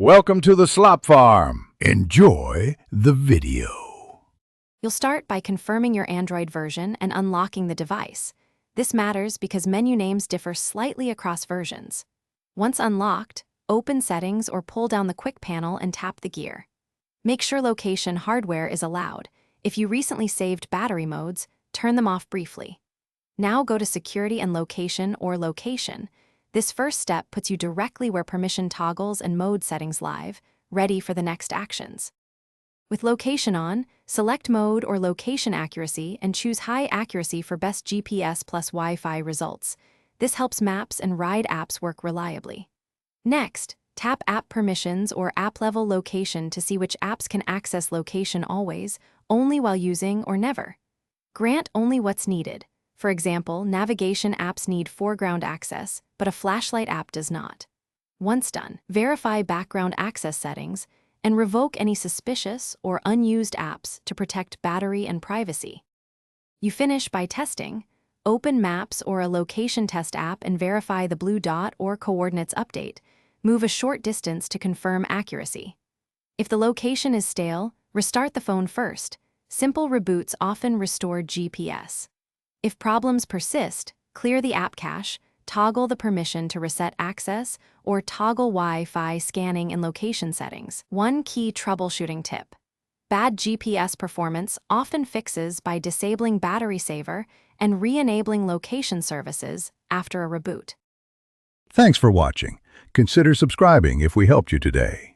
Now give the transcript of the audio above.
Welcome to the Slop Farm. Enjoy the video. You'll start by confirming your Android version and unlocking the device. This matters because menu names differ slightly across versions. Once unlocked, open Settings or pull down the Quick panel and tap the gear. Make sure location hardware is allowed. If you recently saved battery modes, turn them off briefly. Now go to Security and Location or Location. This first step puts you directly where permission toggles and mode settings live, ready for the next actions. With location on, select mode or location accuracy and choose high accuracy for best GPS plus Wi-Fi results. This helps maps and ride apps work reliably. Next, tap App Permissions or app-level location to see which apps can access location always, only while using, or never. Grant only what's needed. For example, navigation apps need foreground access, but a flashlight app does not. Once done, verify background access settings and revoke any suspicious or unused apps to protect battery and privacy. You finish by testing. Open Maps or a location test app and verify the blue dot or coordinates update. Move a short distance to confirm accuracy. If the location is stale, restart the phone first. Simple reboots often restore GPS. If problems persist, clear the app cache, toggle the permission to reset access, or toggle Wi-Fi scanning in location settings. One key troubleshooting tip. Bad GPS performance often fixes by disabling battery saver and re-enabling location services after a reboot. Thanks for watching. Consider subscribing if we helped you today.